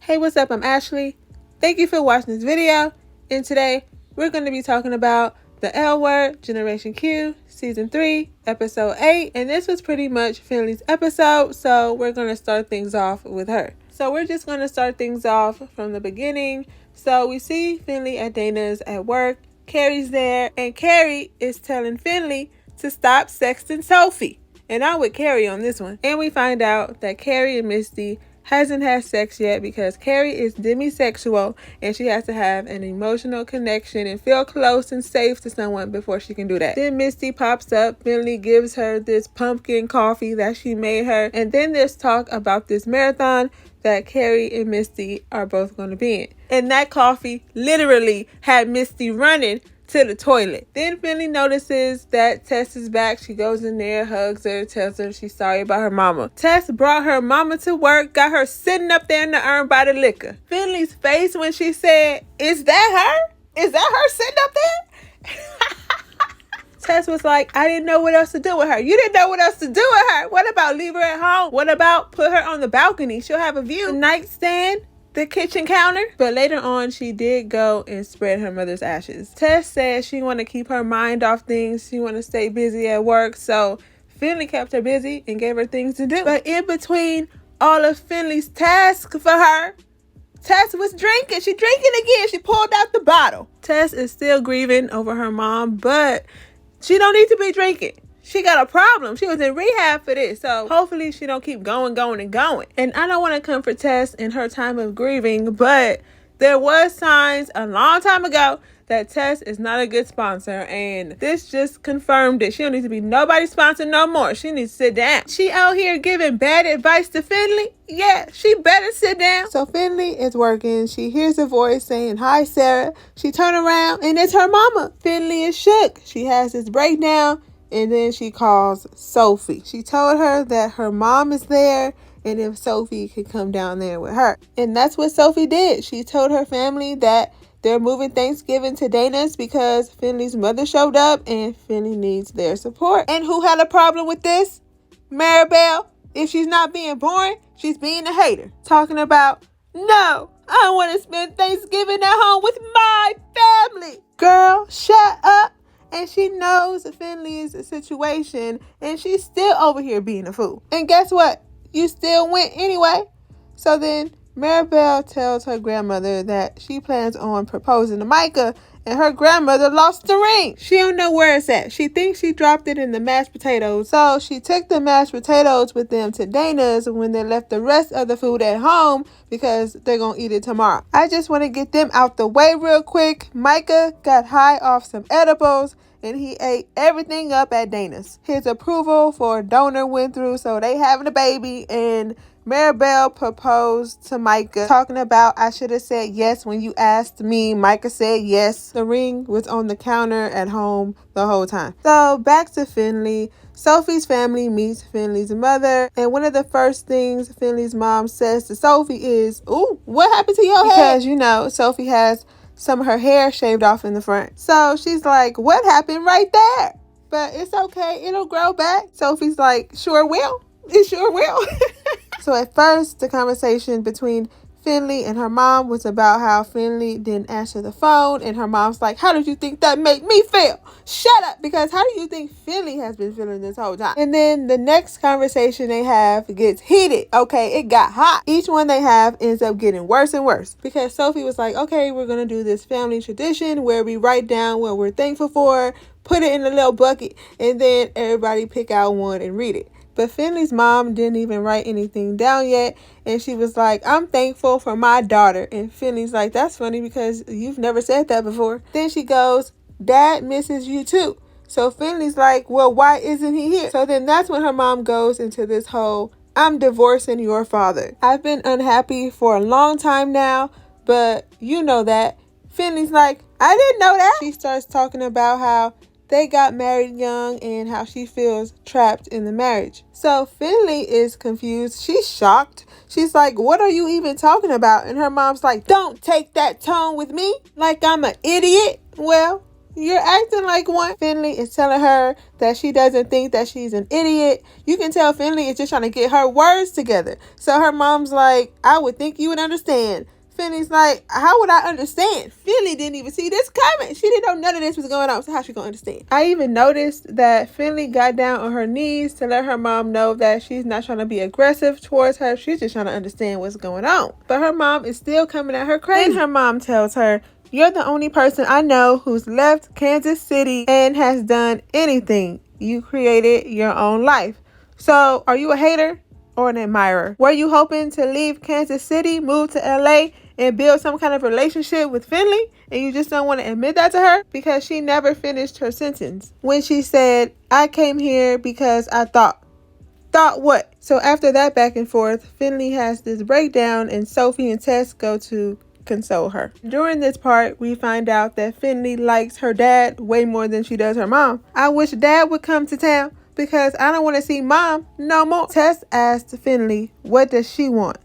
Hey, what's up? I'm Ashley. Thank you for watching this video. And today, we're going to be talking about the L Word, Generation Q, Season 3, Episode 8. And this was pretty much Finley's episode, so we're going to start things off with her. So we're just going to start things off from the beginning. So we see Finley at Dana's at work. Carrie's there, and Carrie is telling Finley to stop sexting Sophie. And I'm with Carrie on this one. And we find out that Carrie and Misty hasn't had sex yet because Carrie is demisexual and she has to have an emotional connection and feel close and safe to someone before she can do that. Then Misty pops up. Finley gives her this pumpkin coffee that she made her. And then there's talk about this marathon that Carrie and Misty are both going to be in. And that coffee literally had Misty running to the toilet. Then Finley notices that Tess is back. She goes in there, hugs her, tells her she's sorry about her mama. Tess brought her mama to work, got her sitting up there in the urn by the liquor. Finley's face when she said, "Is that her? Is that her sitting up there?" Tess was like, "I didn't know what else to do with her." You didn't know what else to do with her? What about leave her at home? What about put her on the balcony? She'll have a view. The nightstand, the kitchen counter. But later on, she did go and spread her mother's ashes. Tess said she want to keep her mind off things. She want to stay busy at work. So Finley kept her busy and gave her things to do. But in between all of Finley's tasks for her, Tess was drinking. She drinking again. She pulled out the bottle. Tess is still grieving over her mom, but she don't need to be drinking. She got a problem. She was in rehab for this. So hopefully she don't keep going. And I don't want to comfort Tess in her time of grieving, but there was signs a long time ago that Tess is not a good sponsor. And this just confirmed it. She don't need to be nobody's sponsor no more. She needs to sit down. She out here giving bad advice to Finley. Yeah, she better sit down. So Finley is working. She hears a voice saying, "Hi, Sarah." She turn around and it's her mama. Finley is shook. She has this breakdown. And then she calls Sophie. She told her that her mom is there and if Sophie could come down there with her. And that's what Sophie did. She told her family that they're moving Thanksgiving to Dana's because Finley's mother showed up and Finley needs their support. And who had a problem with this? Maribel. If she's not being boring, she's being a hater. Talking about, "No, I want to spend Thanksgiving at home with my family." Girl, shut up. And she knows Finley's situation, and she's still over here being a fool. And guess what? You still went anyway. So then Maribel tells her grandmother that she plans on proposing to Micah, and her grandmother lost the ring. She don't know where it's at. She thinks she dropped it in the mashed potatoes. So she took the mashed potatoes with them to Dana's when they left the rest of the food at home because they're going to eat it tomorrow. I just want to get them out the way real quick. Micah got high off some edibles and he ate everything up at Dana's. His approval for a donor went through, so they having a baby, and Maribel proposed to Micah, talking about, "I should have said yes when you asked me." Micah said yes. The ring was on the counter at home the whole time. So back to Finley. Sophie's family meets Finley's mother, and one of the first things Finley's mom says to Sophie is, "Ooh, what happened to your hair?" Because, Sophie has some of her hair shaved off in the front. So she's like, "What happened right there?" But it's okay. It'll grow back. Sophie's like, "Sure will. It sure will." So at first, the conversation between Finley and her mom was about how Finley didn't answer the phone. And her mom's like, "How did you think that made me feel? Shut up. Because how do you think Finley has been feeling this whole time?" And then the next conversation they have gets heated. Okay, it got hot. Each one they have ends up getting worse and worse. Because Sophie was like, "Okay, we're going to do this family tradition where we write down what we're thankful for, put it in a little bucket, and then everybody pick out one and read it." But Finley's mom didn't even write anything down yet. And she was like, "I'm thankful for my daughter." And Finley's like, "That's funny because you've never said that before." Then she goes, "Dad misses you too." So Finley's like, "Well, why isn't he here?" So then that's when her mom goes into this whole, "I'm divorcing your father. I've been unhappy for a long time now, but you know that." Finley's like, "I didn't know that." She starts talking about how they got married young and how she feels trapped in the marriage. So Finley is confused. She's shocked. She's like, "What are you even talking about?" And her mom's like, "Don't take that tone with me like I'm an idiot." Well, You're acting like one. Finley is telling her that she doesn't think that she's an idiot. You can tell Finley is just trying to get her words together. So her mom's like, I would think you would understand. Finley's like, how would I understand? Finley didn't even see this coming. She didn't know none of this was going on. So how she gonna understand? I even noticed that Finley got down on her knees to let her mom know that she's not trying to be aggressive towards her. She's just trying to understand what's going on. But her mom is still coming at her crazy. Then her mom tells her, you're the only person I know who's left Kansas City and has done anything. You created your own life. So are you a hater or an admirer? Were you hoping to leave Kansas City, move to LA, and build some kind of relationship with Finley, and you just don't want to admit that to her? Because she never finished her sentence when she said, I came here because I thought what? So after that back and forth, Finley has this breakdown and Sophie and Tess go to console her. During this part, we find out that Finley likes her dad way more than she does her mom. I wish dad would come to town because I don't want to see mom no more. Tess asked Finley, what does she want?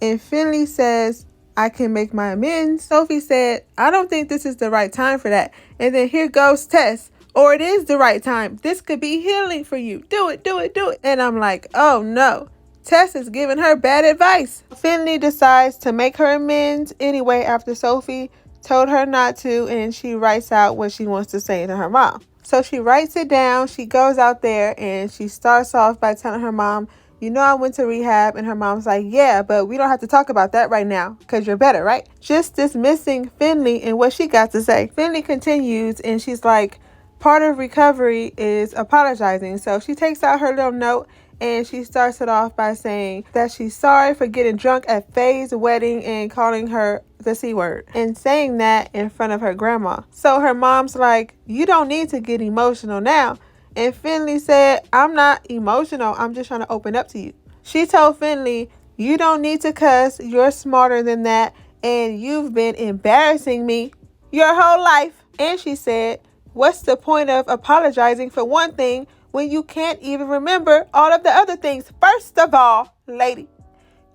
And Finley says, I can make my amends. Sophie said, I don't think this is the right time for that. And then here goes Tess. Or it is the right time. This could be healing for you. Do it, do it, do it. And I'm like, oh no. Tess is giving her bad advice. Finley decides to make her amends anyway after Sophie told her not to, and she writes out what she wants to say to her mom. So she writes it down. She goes out there and she starts off by telling her mom, you know I went to rehab, and her mom's like, yeah, but we don't have to talk about that right now because you're better, right? Just dismissing Finley and what she got to say. Finley continues and she's like, part of recovery is apologizing. So she takes out her little note and she starts it off by saying that she's sorry for getting drunk at Faye's wedding and calling her the C word and saying that in front of her grandma. So her mom's like, you don't need to get emotional now. And Finley said, I'm not emotional. I'm just trying to open up to you. She told Finley, you don't need to cuss. You're smarter than that. And you've been embarrassing me your whole life. And she said, what's the point of apologizing for one thing when you can't even remember all of the other things? First of all, lady,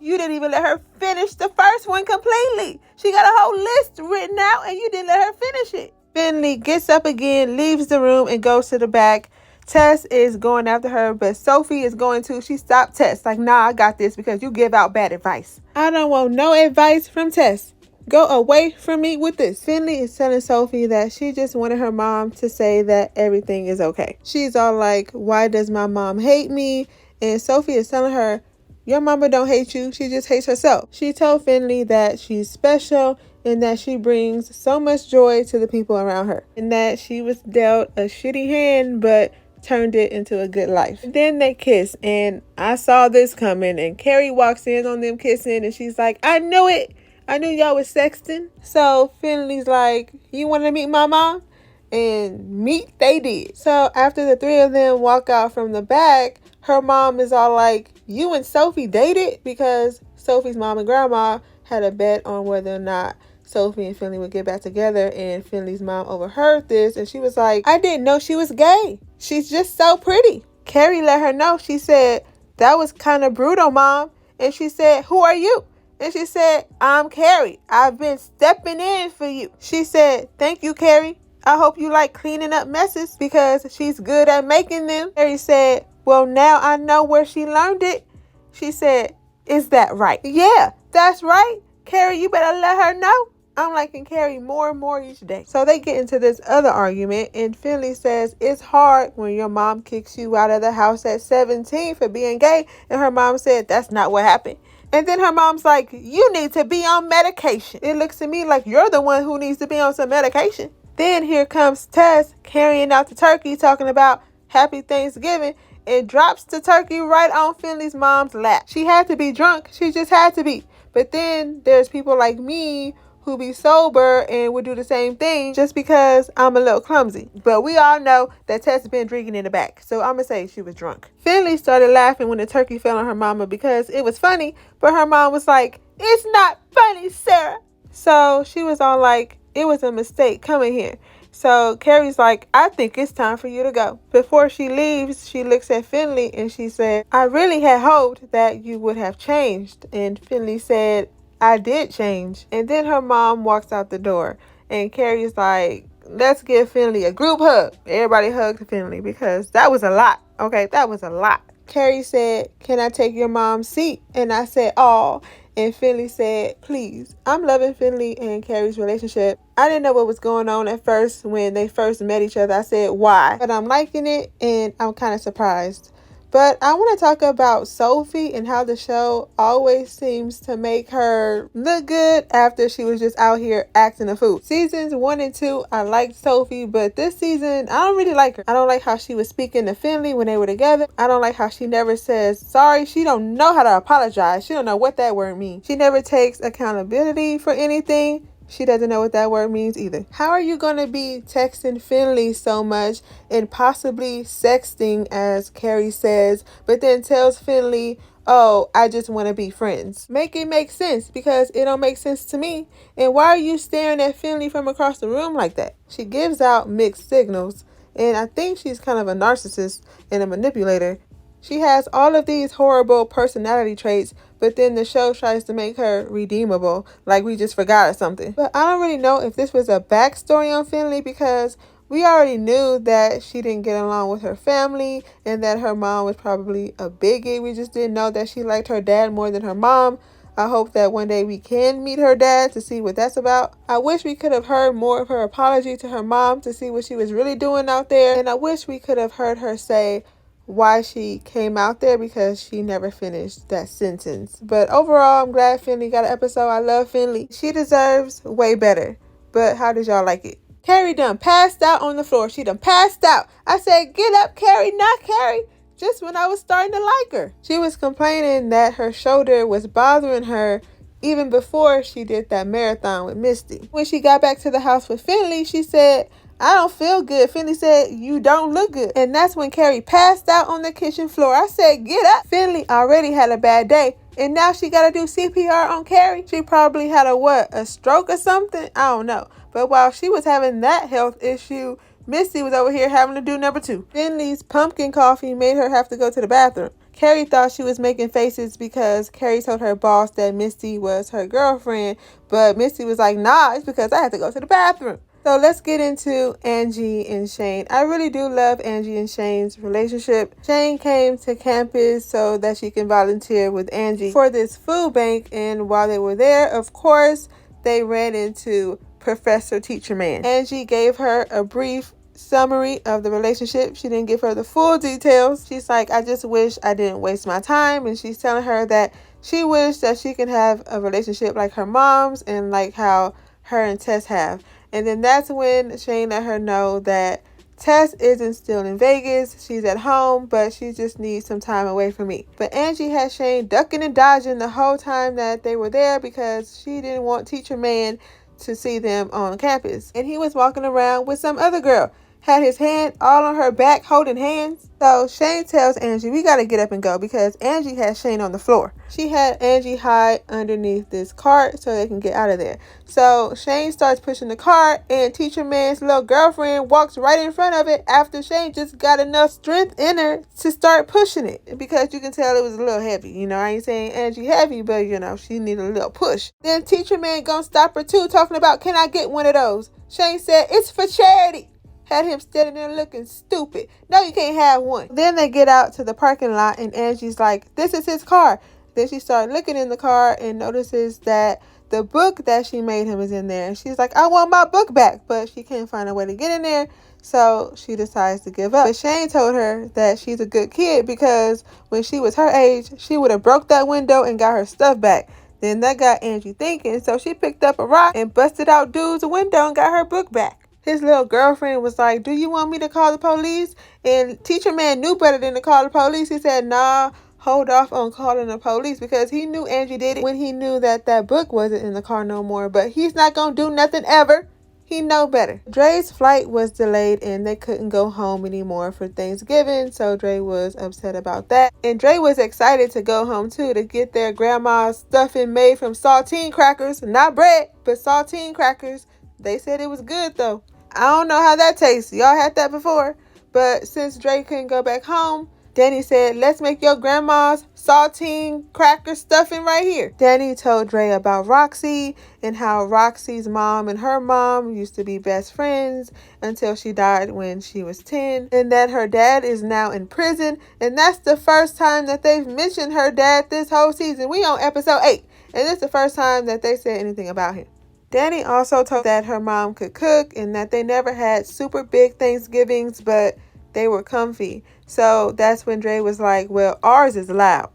you didn't even let her finish the first one completely. She got a whole list written out and you didn't let her finish it. Finley gets up again, leaves the room, and goes to the back. Tess is going after her, but Sophie is going to. She stopped Tess. Like, nah, I got this because you give out bad advice. I don't want no advice from Tess. Go away from me with this. Finley is telling Sophie that she just wanted her mom to say that everything is okay. She's all like, why does my mom hate me? And Sophie is telling her, your mama don't hate you. She just hates herself. She told Finley that she's special and that she brings so much joy to the people around her. And that she was dealt a shitty hand, but turned it into a good life. And then they kiss, and I saw this coming, and Carrie walks in on them kissing, and she's like, I knew it. I knew y'all was sexting. So Finley's like, you want to meet my mom? And meet they did. So after the three of them walk out from the back, her mom is all like, you and Sophie dated? Because Sophie's mom and grandma had a bet on whether or not Sophie and Finley would get back together, and Finley's mom overheard this, and she was like, I didn't know she was gay. She's just so pretty. Carrie let her know. She said, that was kind of brutal, Mom. And she said, who are you? And she said, I'm Carrie. I've been stepping in for you. She said, thank you, Carrie. I hope you like cleaning up messes because she's good at making them. Carrie said, well, now I know where she learned it. She said, is that right? Yeah, that's right. Carrie, you better let her know. I'm liking Carrie more and more each day. So they get into this other argument, and Finley says it's hard when your mom kicks you out of the house at 17 for being gay. And her mom said that's not what happened. And then her mom's like, you need to be on medication. It looks to me like you're the one who needs to be on some medication. Then here comes Tess carrying out the turkey, talking about Happy Thanksgiving, and drops the turkey right on Finley's mom's lap. She had to be drunk. She just had to be. But then there's people like me who be sober and would do the same thing just because I'm a little clumsy. But we all know that Tess been drinking in the back, so I'm gonna say she was drunk. Finley started laughing when the turkey fell on her mama because it was funny, but her mom was like, it's not funny, Sarah. So she was all like, it was a mistake coming here. So Carrie's like, I think it's time for you to go. Before she leaves, she looks at Finley and she said, I really had hoped that you would have changed. And Finley said, I did change. And then her mom walks out the door. And Carrie's like, let's give Finley a group hug. Everybody hugged Finley because that was a lot. Okay, that was a lot. Carrie said, "Can I take your mom's seat?" And I said, "Oh." And Finley said, "Please." I'm loving Finley and Carrie's relationship. I didn't know what was going on at first when they first met each other. I said, "Why?" But I'm liking it and I'm kind of surprised. But I want to talk about Sophie and how the show always seems to make her look good after she was just out here acting a fool. Seasons 1 and 2, I liked Sophie, but this season, I don't really like her. I don't like how she was speaking to Finley when they were together. I don't like how she never says sorry. She don't know how to apologize. She don't know what that word means. She never takes accountability for anything. She doesn't know what that word means either. How are you going to be texting Finley so much and possibly sexting, as Carrie says, but then tells Finley, "Oh, I just want to be friends"? Make it make sense, because it don't make sense to me. And why are you staring at Finley from across the room like that? She gives out mixed signals, and I think she's kind of a narcissist and a manipulator. She has all of these horrible personality traits, but then the show tries to make her redeemable, like we just forgot or something. But I don't really know if this was a backstory on Finley, because we already knew that she didn't get along with her family and that her mom was probably a bigot. We just didn't know that she liked her dad more than her mom. I hope that one day we can meet her dad to see what that's about. I wish we could have heard more of her apology to her mom to see what she was really doing out there. And I wish we could have heard her say why she came out there, because she never finished that sentence. But overall, I'm glad Finley got an episode. I love Finley. She deserves way better. But how did y'all like it? Carrie done passed out on the floor. She done passed out. I said, "Get up, Carrie," not Carrie. Just when I was starting to like her. She was complaining that her shoulder was bothering her even before she did that marathon with Misty. When she got back to the house with Finley, she said, "I don't feel good." Finley said, "You don't look good." And that's when Carrie passed out on the kitchen floor. I said, "Get up." Finley already had a bad day, and now she got to do CPR on Carrie. She probably had a stroke or something? I don't know. But while she was having that health issue, Misty was over here having to do number 2. Finley's pumpkin coffee made her have to go to the bathroom. Carrie thought she was making faces because Carrie told her boss that Misty was her girlfriend, but Misty was like, "Nah, it's because I have to go to the bathroom." So let's get into Angie and Shane. I really do love Angie and Shane's relationship. Shane came to campus so that she can volunteer with Angie for this food bank, and while they were there, of course, they ran into Professor Teacher Man. Angie gave her a brief summary of the relationship. She didn't give her the full details. She's like, "I just wish I didn't waste my time." And she's telling her that she wished that she could have a relationship like her mom's and like how her and Tess have. And then that's when Shane let her know that Tess isn't still in Vegas. She's at home, but she just needs some time away from me. But Angie had Shane ducking and dodging the whole time that they were there because she didn't want Teacher Man to see them on campus. And he was walking around with some other girl. Had his hand all on her back, holding hands. So Shane tells Angie, "We got to get up and go," because Angie had Shane on the floor. She had Angie hide underneath this cart so they can get out of there. So Shane starts pushing the cart, and Teacher Man's little girlfriend walks right in front of it after Shane just got enough strength in her to start pushing it, because you can tell it was a little heavy. You know, I ain't saying Angie heavy, but you know, she needed a little push. Then Teacher Man gonna stop her too, talking about, "Can I get one of those?" Shane said, "It's for charity." Had him standing there looking stupid. "No, you can't have one." Then they get out to the parking lot, and Angie's like, "This is his car." Then she started looking in the car and notices that the book that she made him is in there. And she's like, "I want my book back." But she can't find a way to get in there, so she decides to give up. But Shane told her that she's a good kid, because when she was her age, she would have broke that window and got her stuff back. Then that got Angie thinking, so she picked up a rock and busted out dude's window and got her book back. His little girlfriend was like, "Do you want me to call the police?" And Teacher Man knew better than to call the police. He said, "Nah, hold off on calling the police," because he knew Angie did it when he knew that that book wasn't in the car no more. But he's not going to do nothing ever. He know better. Dre's flight was delayed and they couldn't go home anymore for Thanksgiving, so Dre was upset about that. And Dre was excited to go home too, to get their grandma's stuffing made from saltine crackers. Not bread, but saltine crackers. They said it was good though. I don't know how that tastes. Y'all had that before? But since Dre couldn't go back home, Danny said, let's make your grandma's saltine cracker stuffing right here. Danny told Dre about Roxy and how Roxy's mom and her mom used to be best friends until she died when she was 10, and that her dad is now in prison, and that's the first time that they've mentioned her dad this whole season. We on episode 8, and it's the first time that they said anything about him. Danny also told that her mom could cook and that they never had super big Thanksgivings, but they were comfy. So that's when Dre was like, well, ours is loud.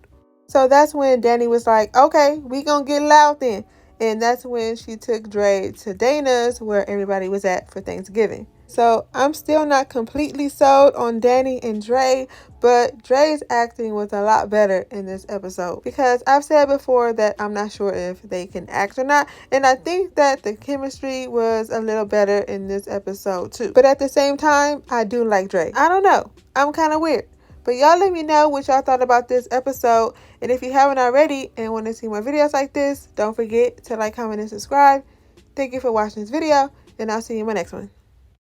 So that's when Danny was like, okay, we gonna get loud then. And that's when she took Dre to Dana's, where everybody was at for Thanksgiving. So I'm still not completely sold on Danny and Dre, but Dre's acting was a lot better in this episode, because I've said before that I'm not sure if they can act or not, and I think that the chemistry was a little better in this episode too. But at the same time, I do like Dre. I don't know, I'm kind of weird. But y'all let me know what y'all thought about this episode. And if you haven't already and want to see more videos like this, don't forget to like, comment, and subscribe. Thank you for watching this video, and I'll see you in my next one.